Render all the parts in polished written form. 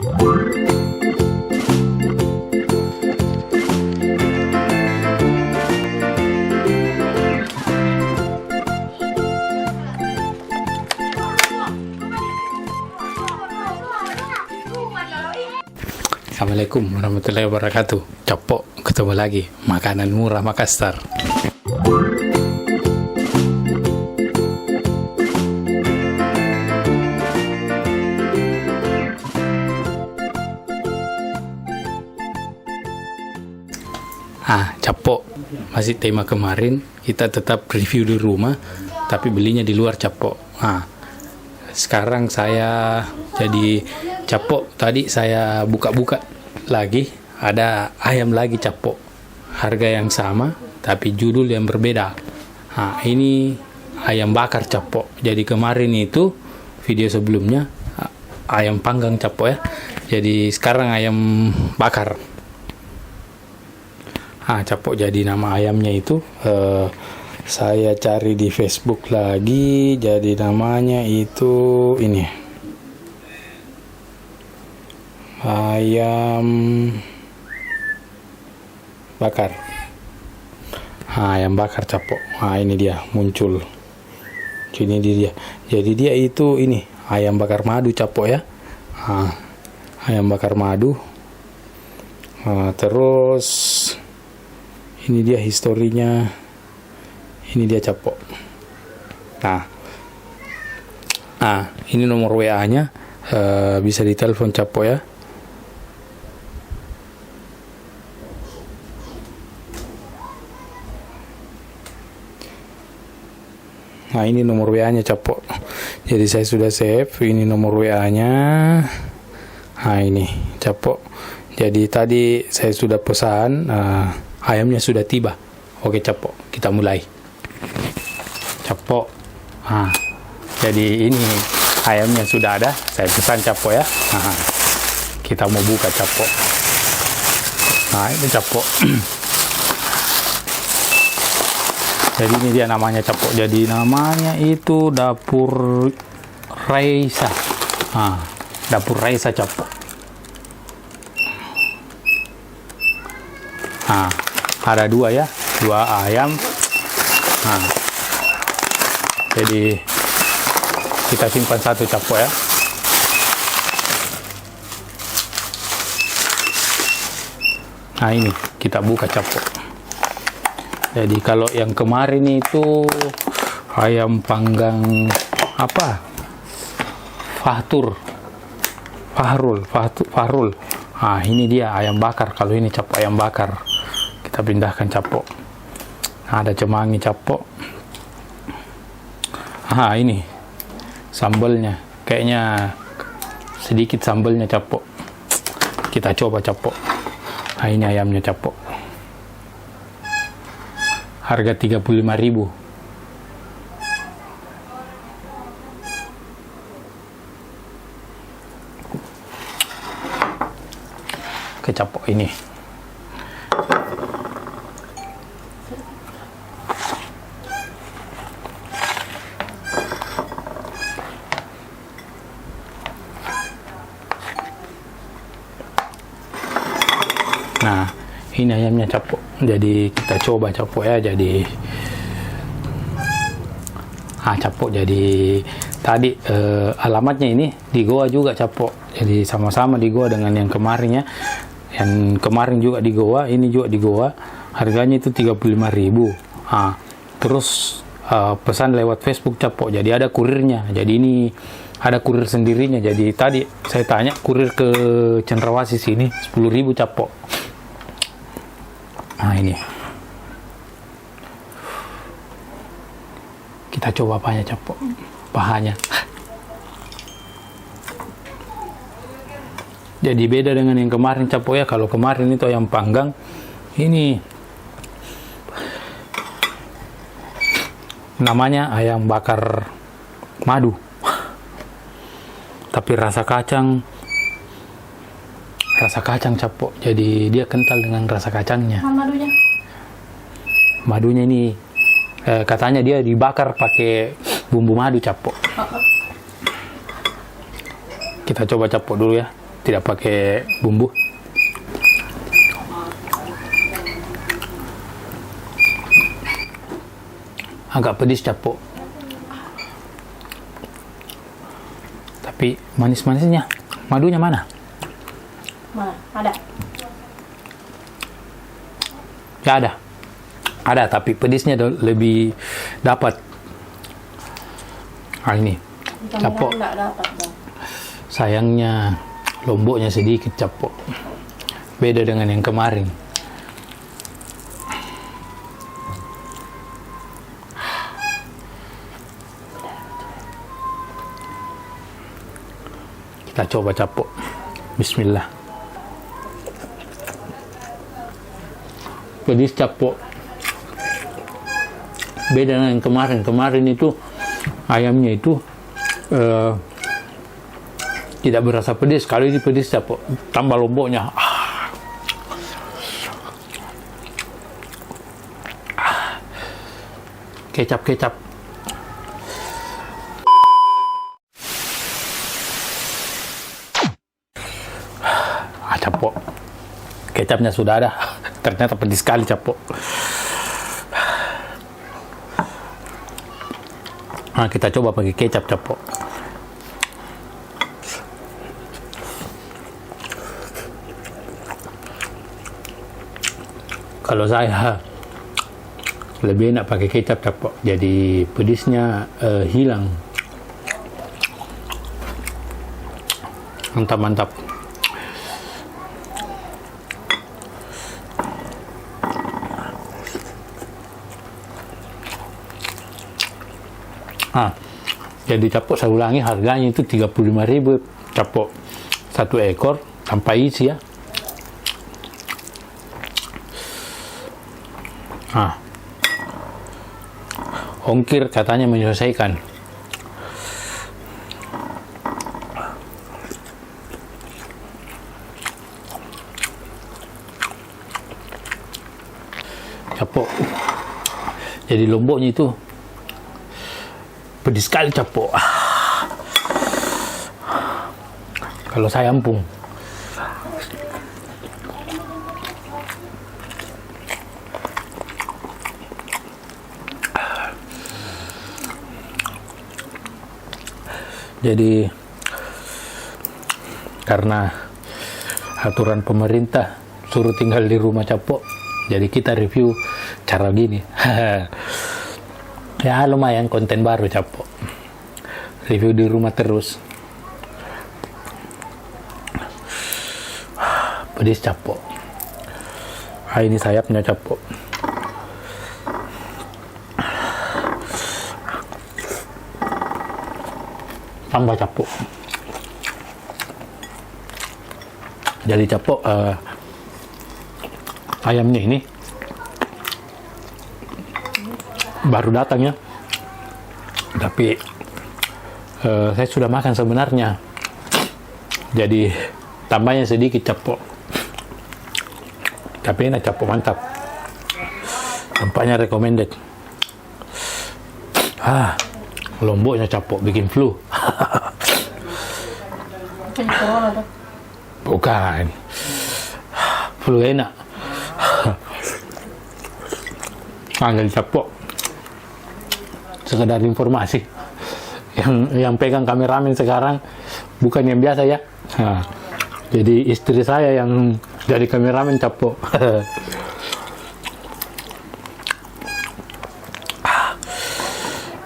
Assalamualaikum warahmatullahi wabarakatuh. Capok, ketemu lagi. Makanan murah Makassar. Capok. Masih tema kemarin, kita tetap review di rumah, tapi belinya di luar capok. Sekarang saya jadi capok. Tadi saya buka-buka lagi, ada ayam lagi capok. Harga yang sama, tapi judul yang berbeda. Ini ayam bakar capok. Jadi kemarin itu video sebelumnya ayam panggang capok ya. Jadi sekarang ayam bakar. Capok jadi nama ayamnya itu. Saya cari di Facebook lagi, jadi namanya itu ini. Ayam bakar. Ayam bakar capok. Ini dia muncul. Ini dia. Jadi dia itu ini ayam bakar madu capok ya. Ayam bakar madu. Terus ini dia historinya. Ini dia capok. Ini nomor WA-nya. Bisa ditelepon capok ya. Ini nomor WA-nya capok. Jadi saya sudah save. Ini nomor WA-nya. Ini capok. Jadi tadi saya sudah pesan. Ayamnya sudah tiba. Oke capok, kita mulai. Capok. Jadi ini ayamnya sudah ada. Saya pesan capok ya. Kita mau buka capok. Ini capok. Jadi ini dia namanya capok. Jadi namanya itu Dapur Raisa. Dapur Raisa capok. Ada dua ya, dua ayam. Jadi kita simpan satu capok ya. Ini kita buka capok. Jadi kalau yang kemarin itu ayam panggang apa? Fahrul. Ini dia ayam bakar. Kalau ini capok ayam bakar. Kita pindahkan capok. Ada cemangi capok. Ini sambalnya. Kayaknya sedikit sambalnya capok. Kita coba capok. Ini ayamnya capok. Harga 35.000. Capok ini. Ini ayamnya capok. Jadi kita coba capok ya. Jadi capok. Jadi tadi alamatnya ini di Goa juga capok. Jadi sama-sama di Goa dengan yang kemarin ya. Yang kemarin juga di Goa, ini juga di Goa. Harganya itu 35.000. Terus pesan lewat Facebook capok. Jadi ada kurirnya. Jadi ini ada kurir sendirinya. Jadi tadi saya tanya kurir ke Cendrawasih sini 10.000 capok. Ini kita coba apanya capok, pahanya. Jadi beda dengan yang kemarin capok ya. Kalau kemarin itu ayam panggang, ini namanya ayam bakar madu. Tapi rasa kacang capok. Jadi dia kental dengan rasa kacangnya. Madunya ini katanya dia dibakar pakai bumbu madu capok. Kita coba capok dulu ya. tidak pakai bumbu. Agak pedis capok, tapi manis-manisnya. Madunya mana? Mana? Ada? Ya ada, tapi pedisnya lebih dapat. Nah ini capok. Enggak dapat dong. Sayangnya lomboknya sedikit capok, beda dengan yang kemarin. Kita coba capok. Bismillah. Pedis capok. Beda dengan yang kemarin. Kemarin itu ayamnya itu tidak berasa pedis. Kali ini pedis capok. Tambah lomboknya. Kecap. Capok. Kecapnya sudah ada. Ternyata pedis sekali capok. Nah, kita coba pakai kecap capok. Kalau saya lebih enak pakai kecap capok. Jadi pedisnya hilang. Mantap. Jadi capok saya ulangi, harganya itu 35.000 capok 1 ekor tanpa isi ya. Ongkir katanya menyelesaikan. Capok. Jadi lomboknya itu pedis sekali capok. Kalau saya ampung. Jadi karena aturan pemerintah suruh tinggal di rumah capok, jadi kita review cara gini. Ya lumayan konten baru capok. Review di rumah terus. Pedis capok. Ini sayapnya capok. Tambah capok. Jadi capok ayamnya ini baru datang ya, tapi saya sudah makan sebenarnya, jadi tambahnya sedikit capok, tapi enak capok, mantap, tampaknya recommended. Lomboknya capok bikin flu. Bukan, flu enak. Jadi capok. Sekedar informasi, yang pegang kameramen sekarang bukan yang biasa ya. Jadi istri saya yang jadi kameramen capok.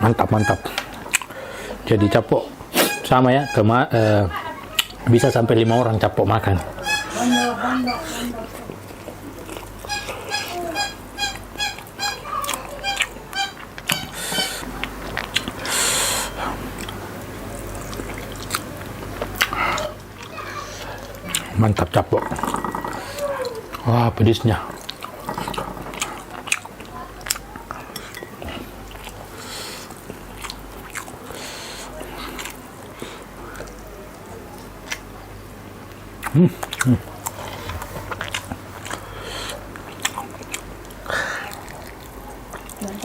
Mantap. Jadi capok sama ya, bisa sampai 5 orang capok makan. Mantap capok. Wah, pedisnya.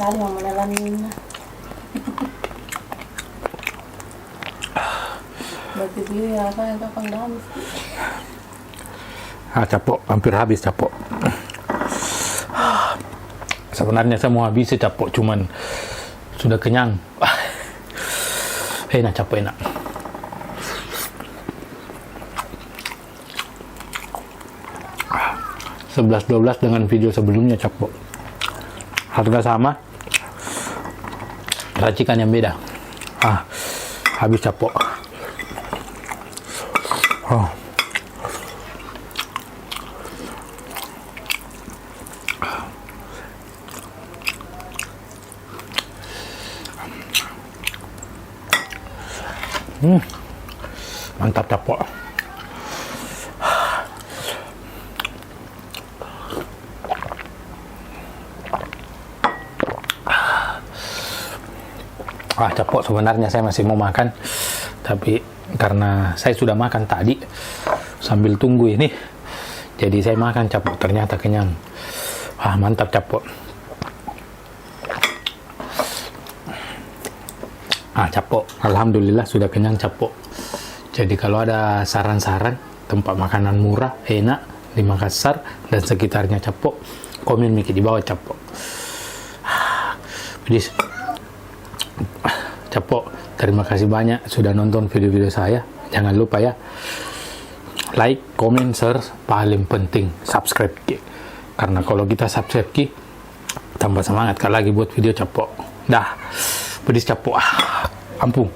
Kali mau menelan Berarti rasanya kakak damis. Capok, hampir habis capok. Sebenarnya saya mau habis capok, cuman sudah kenyang. Enak capok, enak. $11.12 dengan video sebelumnya capok. Harga sama, racikan yang beda. Habis capok. Mantap capok. Capok sebenarnya saya masih mau makan, tapi karena saya sudah makan tadi sambil tunggu ini, jadi saya makan capok, ternyata kenyang. Mantap capok. Capok, alhamdulillah sudah kenyang capok. Jadi kalau ada saran-saran tempat makanan murah, enak di Makassar dan sekitarnya capok, komen Miki di bawah capok. Pedis. Capok, terima kasih banyak sudah nonton video-video saya. Jangan lupa ya, like, comment, share, paling penting subscribe Ki. Karena kalau kita subscribe Ki, tambah semangat lagi buat video capok. Dah, pedis capok. Ampun.